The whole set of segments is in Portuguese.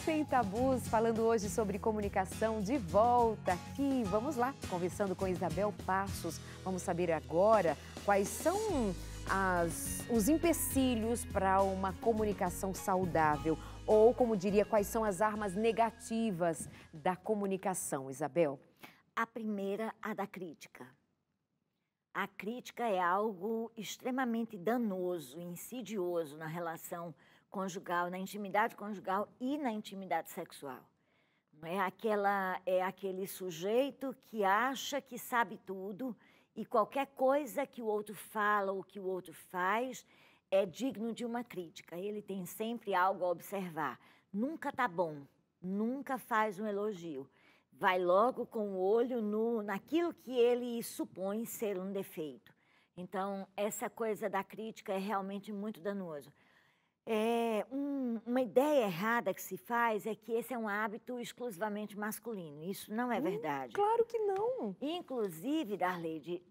Sem Tabus, falando hoje sobre comunicação, de volta aqui. Vamos lá, conversando com Isabel Passos. Vamos saber agora quais são os empecilhos para uma comunicação saudável. Ou, como diria, quais são as armas negativas da comunicação, Isabel? A primeira, a da crítica. A crítica é algo extremamente danoso, insidioso na relação conjugal, na intimidade conjugal e na intimidade sexual. Não é aquele sujeito que acha que sabe tudo e qualquer coisa que o outro fala ou que o outro faz é digno de uma crítica. Ele tem sempre algo a observar. Nunca tá bom, nunca faz um elogio. Vai logo com o olho naquilo que ele supõe ser um defeito. Então, essa coisa da crítica é realmente muito danoso. Uma ideia errada que se faz é que esse é um hábito exclusivamente masculino. Isso não é verdade. Claro que não. Inclusive, Darleide,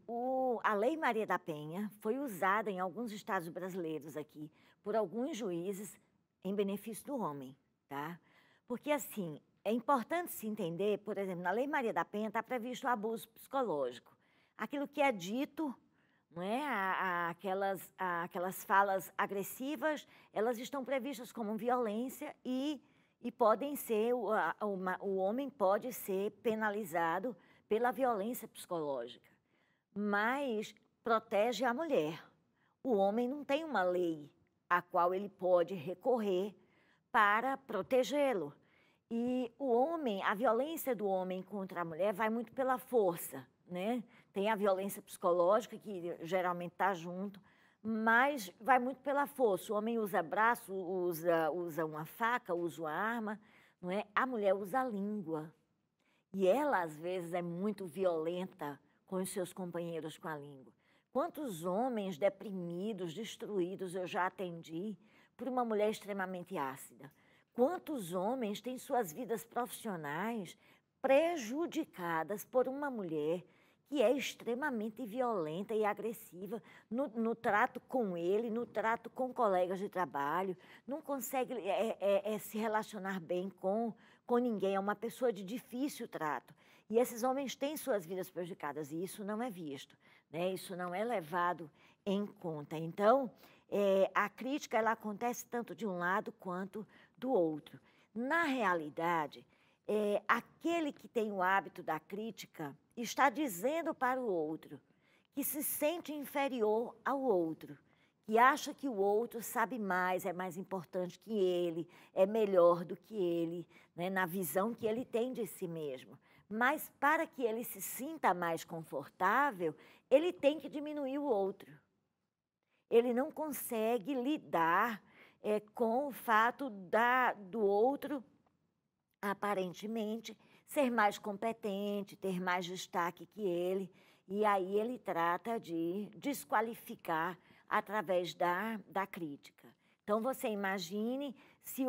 a Lei Maria da Penha foi usada em alguns estados brasileiros aqui por alguns juízes em benefício do homem, tá? Porque, assim, é importante se entender, por exemplo, na Lei Maria da Penha está previsto o abuso psicológico. Aquilo que é dito, não é? Aquelas falas agressivas, elas estão previstas como violência e podem ser, o homem pode ser penalizado pela violência psicológica, mas protege a mulher. O homem não tem uma lei a qual ele pode recorrer para protegê-lo. E o homem, a violência do homem contra a mulher vai muito pela força, né? Tem a violência psicológica, que geralmente está junto, mas vai muito pela força. O homem usa braço, usa uma faca, usa uma arma, não é? A mulher usa a língua. E ela, às vezes, é muito violenta com os seus companheiros com a língua. Quantos homens deprimidos, destruídos eu já atendi por uma mulher extremamente ácida? Quantos homens têm suas vidas profissionais prejudicadas por uma mulher que é extremamente violenta e agressiva no trato com ele, no trato com colegas de trabalho, não consegue se relacionar bem com ninguém, é uma pessoa de difícil trato. E esses homens têm suas vidas prejudicadas e isso não é visto, né? Isso não é levado em conta. Então, a crítica ela acontece tanto de um lado quanto do outro. Na realidade, aquele que tem o hábito da crítica está dizendo para o outro que se sente inferior ao outro, que acha que o outro sabe mais, é mais importante que ele, é melhor do que ele, né, na visão que ele tem de si mesmo. Mas para que ele se sinta mais confortável, ele tem que diminuir o outro. Ele não consegue lidar com o fato do outro, aparentemente, ser mais competente, ter mais destaque que ele, e aí ele trata de desqualificar através da crítica. Então, você imagine se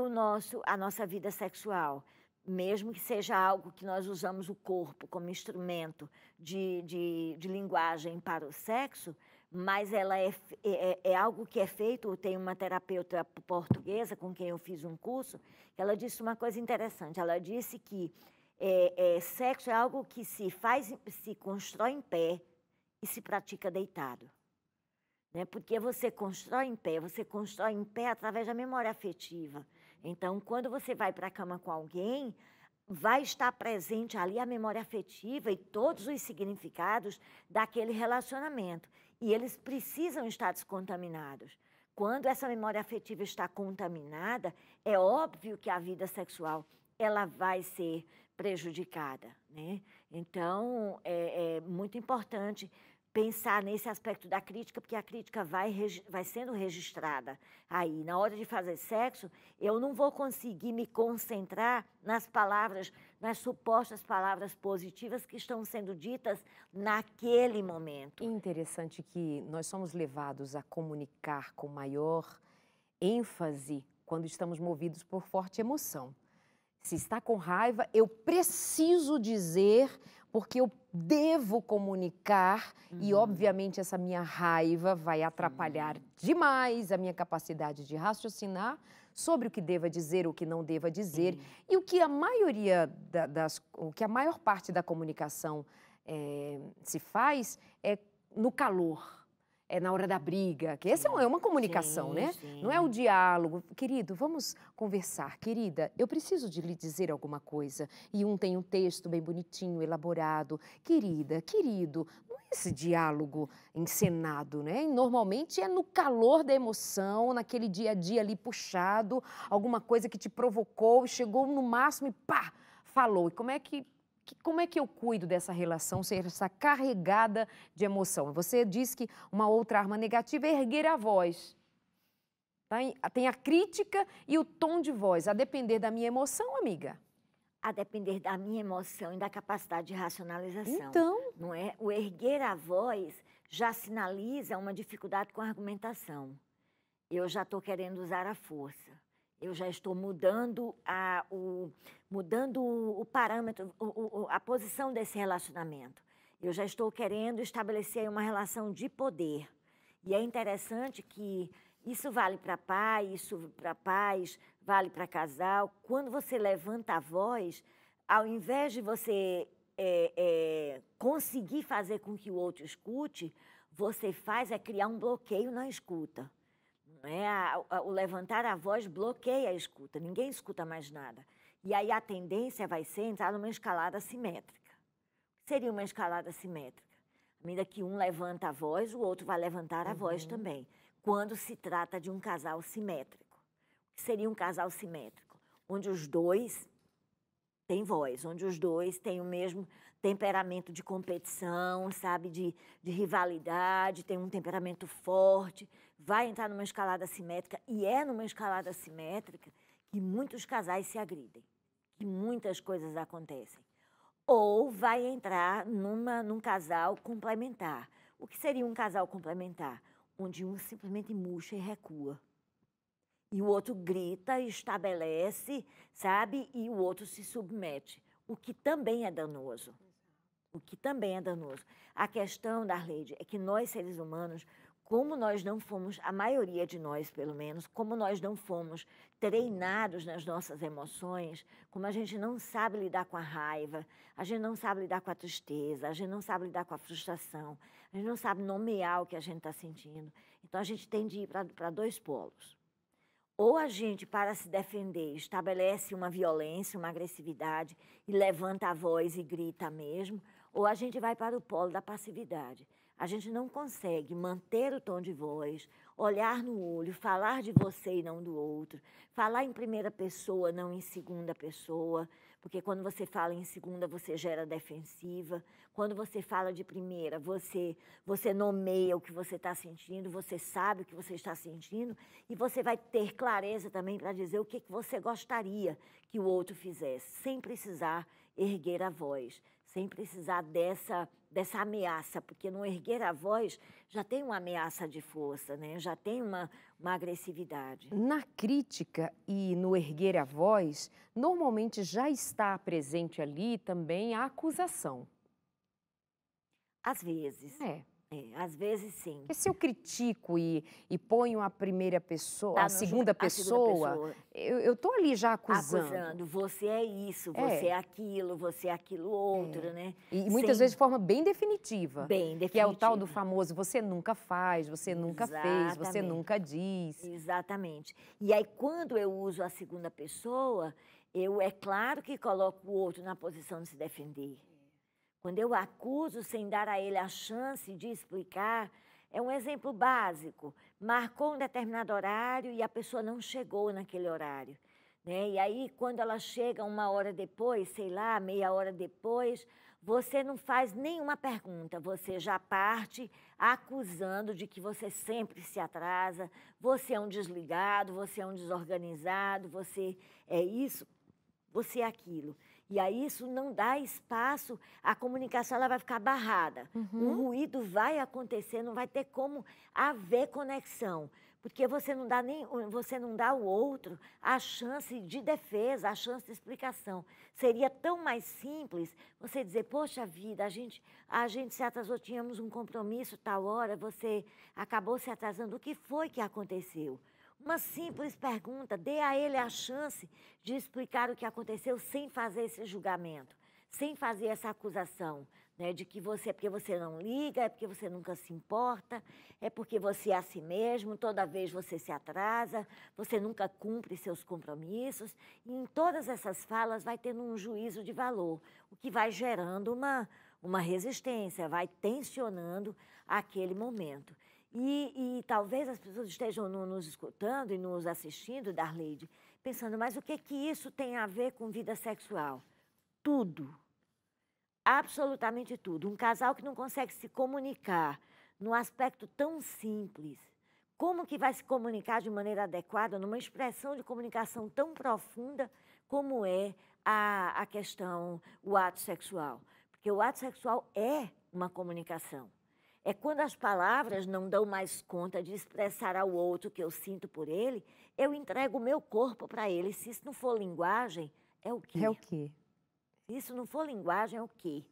a nossa vida sexual, mesmo que seja algo que nós usamos o corpo como instrumento de linguagem para o sexo, mas ela é algo que é feito. Tem uma terapeuta portuguesa com quem eu fiz um curso, que ela disse uma coisa interessante. Ela disse que sexo é algo que se constrói em pé e se pratica deitado. Né? Porque você constrói em pé através da memória afetiva. Então, quando você vai para a cama com alguém, vai estar presente ali a memória afetiva e todos os significados daquele relacionamento. E eles precisam estar descontaminados. Quando essa memória afetiva está contaminada, é óbvio que a vida sexual ela vai ser prejudicada, né? Então, é muito importante pensar nesse aspecto da crítica, porque a crítica vai sendo registrada aí. Na hora de fazer sexo, eu não vou conseguir me concentrar nas palavras, nas supostas palavras positivas que estão sendo ditas naquele momento. Interessante que nós somos levados a comunicar com maior ênfase quando estamos movidos por forte emoção. Se está com raiva, eu preciso dizer porque eu devo comunicar e, obviamente, essa minha raiva vai atrapalhar demais a minha capacidade de raciocinar sobre o que deva dizer, o que não deva dizer. E o que a maioria o que a maior parte da comunicação se faz é no calor. É na hora da briga, que essa é uma comunicação, né? Não é o diálogo. Querido, vamos conversar. Querida, eu preciso de lhe dizer alguma coisa. E um tem um texto bem bonitinho, elaborado. Querida, querido, não é esse diálogo encenado, né? E normalmente é no calor da emoção, naquele dia a dia ali puxado, alguma coisa que te provocou, chegou no máximo e pá, falou. E como é que eu cuido dessa relação sem estar carregada de emoção? Você diz que uma outra arma negativa é erguer a voz. Tá? Tem a crítica e o tom de voz. A depender da minha emoção, amiga. A depender da minha emoção e da capacidade de racionalização. Então. Não é? O erguer a voz já sinaliza uma dificuldade com a argumentação. Eu já estou querendo usar a força. Eu já estou mudando o parâmetro, a posição desse relacionamento. Eu já estou querendo estabelecer uma relação de poder. E é interessante que isso vale para pai, isso para pais, vale para casal. Quando você levanta a voz, ao invés de você conseguir fazer com que o outro escute, você faz criar um bloqueio na escuta. O levantar a voz bloqueia a escuta, ninguém escuta mais nada. E aí a tendência vai ser entrar numa escalada simétrica. Seria uma escalada simétrica. À medida que um levanta a voz, o outro vai levantar a voz também. Quando se trata de um casal simétrico. O que seria um casal simétrico? Onde os dois têm voz, onde os dois têm o mesmo temperamento de competição, sabe, de rivalidade, tem um temperamento forte, vai entrar numa escalada simétrica, e é numa escalada simétrica que muitos casais se agridem, que muitas coisas acontecem. Ou vai entrar num casal complementar. O que seria um casal complementar? Onde um simplesmente murcha e recua. E o outro grita, estabelece, sabe, e o outro se submete, o que também é danoso. O que também é danoso. A questão, Darleide, é que nós, seres humanos, como nós não fomos, a maioria de nós, pelo menos, como nós não fomos treinados nas nossas emoções, como a gente não sabe lidar com a raiva, a gente não sabe lidar com a tristeza, a gente não sabe lidar com a frustração, a gente não sabe nomear o que a gente está sentindo. Então, a gente tem de ir para dois polos. Ou a gente, para se defender, estabelece uma violência, uma agressividade e levanta a voz e grita mesmo, ou a gente vai para o polo da passividade. A gente não consegue manter o tom de voz, olhar no olho, falar de você e não do outro, falar em primeira pessoa, não em segunda pessoa, porque quando você fala em segunda, você gera defensiva. Quando você fala de primeira, você nomeia o que você está sentindo, você sabe o que você está sentindo e você vai ter clareza também para dizer o que você gostaria que o outro fizesse, sem precisar erguer a voz, sem precisar dessa ameaça, porque no erguer a voz já tem uma ameaça de força, né? Já tem uma agressividade. Na crítica e no erguer a voz, normalmente já está presente ali também a acusação. Às vezes. Às vezes sim. Porque se eu critico e ponho a primeira pessoa, a segunda pessoa, eu estou ali já acusando. Acusando, você é isso, você é aquilo outro, né? E muitas vezes de forma bem definitiva. Bem definitiva. Que é o tal do famoso, você nunca faz, você nunca fez, você nunca diz. Exatamente. E aí quando eu uso a segunda pessoa, é claro que coloco o outro na posição de se defender. Quando eu acuso sem dar a ele a chance de explicar, é um exemplo básico. Marcou um determinado horário e a pessoa não chegou naquele horário, né? E aí, quando ela chega uma hora depois, sei lá, meia hora depois, você não faz nenhuma pergunta, você já parte acusando de que você sempre se atrasa, você é um desligado, você é um desorganizado, você é isso, você é aquilo. E aí isso não dá espaço, a comunicação ela vai ficar barrada. O ruído vai acontecer, não vai ter como haver conexão. Porque você não dá ao outro a chance de defesa, a chance de explicação. Seria tão mais simples você dizer, poxa vida, a gente se atrasou, tínhamos um compromisso tal hora, você acabou se atrasando, o que foi que aconteceu? Uma simples pergunta, dê a ele a chance de explicar o que aconteceu sem fazer esse julgamento, sem fazer essa acusação, né, de que é porque você não liga, é porque você nunca se importa, é porque você é assim mesmo, toda vez você se atrasa, você nunca cumpre seus compromissos. E em todas essas falas vai tendo um juízo de valor, o que vai gerando uma resistência, vai tensionando aquele momento. E talvez as pessoas estejam nos escutando e nos assistindo, Darleide, pensando, mas o que isso tem a ver com vida sexual? Tudo. Absolutamente tudo. Um casal que não consegue se comunicar num aspecto tão simples, como que vai se comunicar de maneira adequada numa expressão de comunicação tão profunda como é a questão, o ato sexual? Porque o ato sexual é uma comunicação. É quando as palavras não dão mais conta de expressar ao outro o que eu sinto por ele, eu entrego o meu corpo para ele. Se isso não for linguagem, é o quê? É o quê? Se isso não for linguagem, é o quê?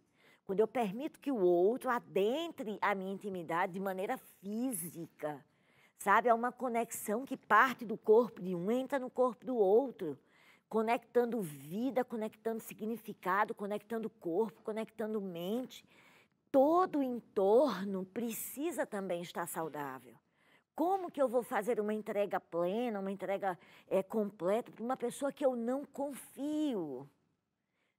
Quando eu permito que o outro adentre a minha intimidade de maneira física, sabe? É uma conexão que parte do corpo de um, entra no corpo do outro, conectando vida, conectando significado, conectando corpo, conectando mente. Todo o entorno precisa também estar saudável. Como que eu vou fazer uma entrega plena, uma entrega completa para uma pessoa que eu não confio?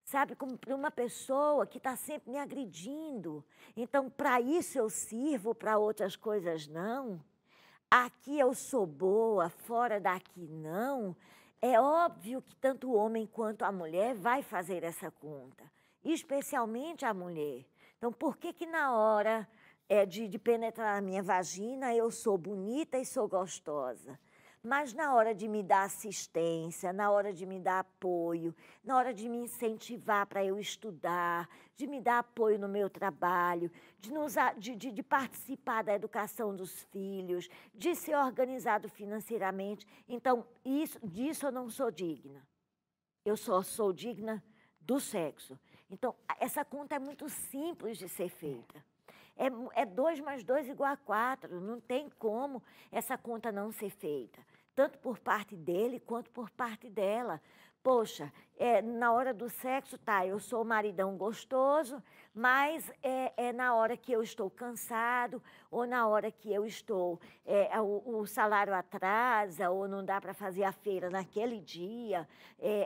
Sabe, como para uma pessoa que está sempre me agredindo. Então, para isso eu sirvo, para outras coisas não. Aqui eu sou boa, fora daqui não. É óbvio que tanto o homem quanto a mulher vai fazer essa conta, especialmente a mulher. Então, por que na hora de penetrar na minha vagina eu sou bonita e sou gostosa? Mas na hora de me dar assistência, na hora de me dar apoio, na hora de me incentivar para eu estudar, de me dar apoio no meu trabalho, de participar da educação dos filhos, de ser organizado financeiramente, então disso eu não sou digna. Eu só sou digna do sexo. Então, essa conta é muito simples de ser feita. É 2 mais 2 igual a 4. Não tem como essa conta não ser feita. Tanto por parte dele, quanto por parte dela. Poxa, na hora do sexo, tá, eu sou o maridão gostoso, mas na hora que eu estou cansado, ou na hora que eu estou, o salário atrasa, ou não dá para fazer a feira naquele dia,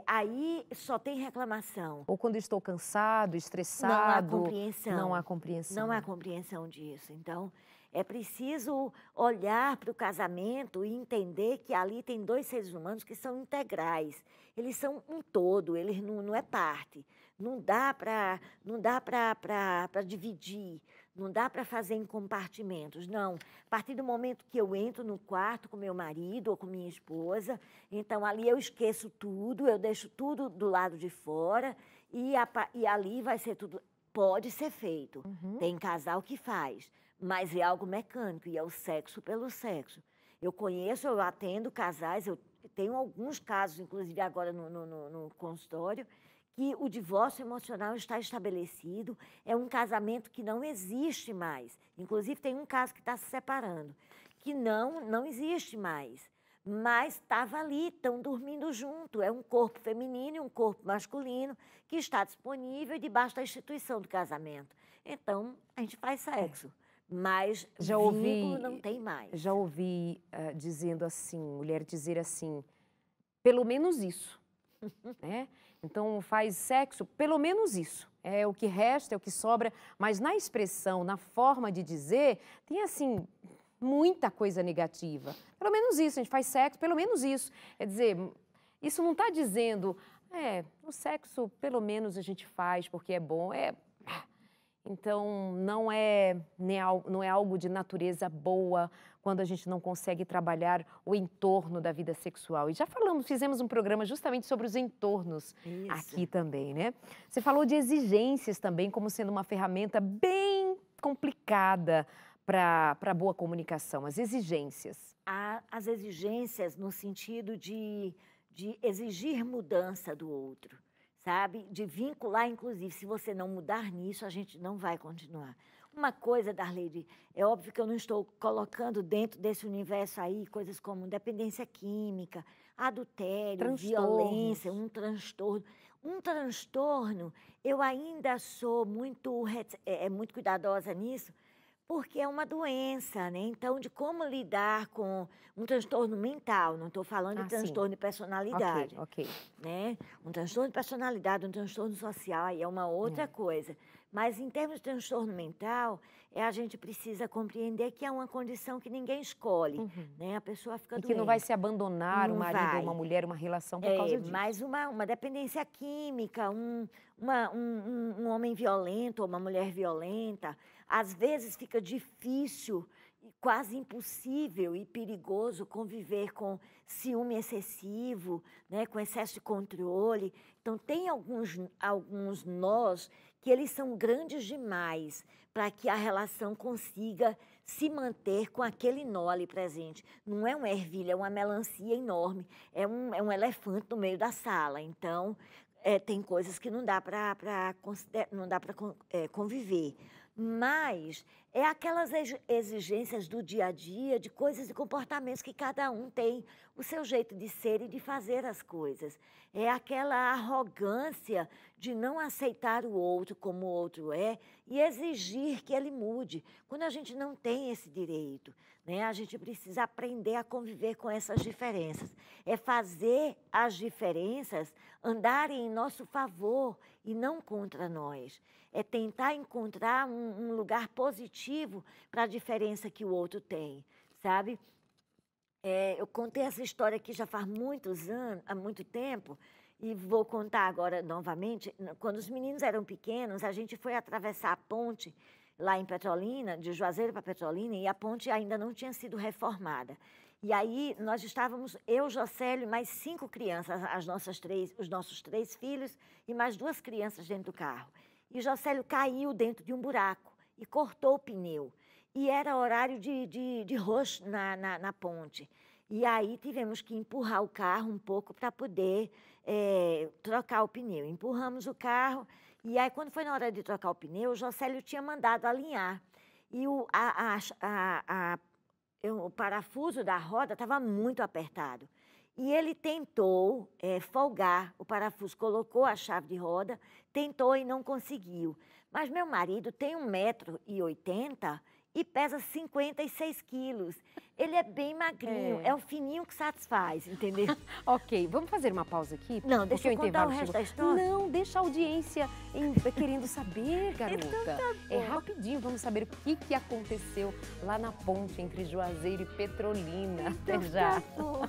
aí só tem reclamação. Ou quando estou cansado, estressado. Não há compreensão. Não há compreensão. Não há compreensão disso. Então, é preciso olhar para o casamento e entender que ali tem 2 seres humanos que são integrais. Eles são um todo, eles não é parte. Não dá para dividir, não dá para fazer em compartimentos, não. A partir do momento que eu entro no quarto com meu marido ou com minha esposa, então ali eu esqueço tudo, eu deixo tudo do lado de fora e ali vai ser tudo. Pode ser feito, tem casal que faz, mas é algo mecânico e é o sexo pelo sexo. Eu atendo casais, eu tenho alguns casos, inclusive agora no consultório, que o divórcio emocional está estabelecido, é um casamento que não existe mais. Inclusive tem um caso que está se separando, que não existe mais. Mas estava ali, estão dormindo junto. É um corpo feminino e um corpo masculino que está disponível debaixo da instituição do casamento. Então, a gente faz sexo, mas vínculo não tem mais. Já ouvi dizendo assim, mulher dizer assim, pelo menos isso. Né? Então, faz sexo, pelo menos isso. É o que resta, é o que sobra. Mas na expressão, na forma de dizer, tem assim... muita coisa negativa. Pelo menos isso, a gente faz sexo, pelo menos isso. Quer dizer, isso não está dizendo, o sexo pelo menos a gente faz porque é bom. Então, não é algo de natureza boa quando a gente não consegue trabalhar o entorno da vida sexual. E já fizemos um programa justamente sobre os entornos aqui também, né? Você falou de exigências também como sendo uma ferramenta bem complicada para a boa comunicação, as exigências. As exigências no sentido de exigir mudança do outro, sabe? De vincular, inclusive, se você não mudar nisso, a gente não vai continuar. Uma coisa, Darleide, é óbvio que eu não estou colocando dentro desse universo aí coisas como dependência química, adultério, violência, um transtorno. Um transtorno, eu ainda sou muito cuidadosa nisso, porque é uma doença, né? Então, de como lidar com um transtorno mental, não estou falando de transtorno de personalidade. Ok. Né? Um transtorno de personalidade, um transtorno social, aí é uma outra coisa. Mas, em termos de transtorno mental, a gente precisa compreender que é uma condição que ninguém escolhe, né? A pessoa fica doente. E que não vai se abandonar o marido ou uma mulher, uma relação por causa disso. Mas uma dependência química, um homem violento ou uma mulher violenta, às vezes fica difícil, quase impossível e perigoso conviver com ciúme excessivo, né, com excesso de controle. Então, tem alguns nós que eles são grandes demais para que a relação consiga se manter com aquele nó ali presente. Não é uma ervilha, é uma melancia enorme, é um elefante no meio da sala. Então, tem coisas que não dá para conviver. Mas é aquelas exigências do dia a dia, de coisas e comportamentos que cada um tem o seu jeito de ser e de fazer as coisas. É aquela arrogância de não aceitar o outro como o outro é e exigir que ele mude, quando a gente não tem esse direito, né? A gente precisa aprender a conviver com essas diferenças. É fazer as diferenças andarem em nosso favor e não contra nós. É tentar encontrar um lugar positivo para a diferença que o outro tem, sabe? Eu contei essa história aqui já faz muitos anos, há muito tempo, e vou contar agora novamente. Quando os meninos eram pequenos, a gente foi atravessar a ponte lá em Petrolina, de Juazeiro para Petrolina, e a ponte ainda não tinha sido reformada. E aí nós estávamos, eu, Jocélio, mais 5 crianças, os nossos 3 filhos e mais 2 crianças dentro do carro. E Jocélio caiu dentro de um buraco e cortou o pneu. E era horário de rush na ponte. E aí tivemos que empurrar o carro um pouco para poder trocar o pneu. Empurramos o carro e aí quando foi na hora de trocar o pneu, o Jocélio tinha mandado alinhar. E o parafuso da roda estava muito apertado. E ele tentou folgar o parafuso, colocou a chave de roda, tentou e não conseguiu. Mas meu marido tem 1,80 m e pesa 56 quilos. Ele é bem magrinho, é o fininho que satisfaz, entendeu? Ok, vamos fazer uma pausa aqui? Não, deixa eu contar o resto da história. Não, deixa a audiência querendo saber, garota. Então tá bom. É rapidinho, vamos saber o que aconteceu lá na ponte entre Juazeiro e Petrolina. Então Até já. Tá bom.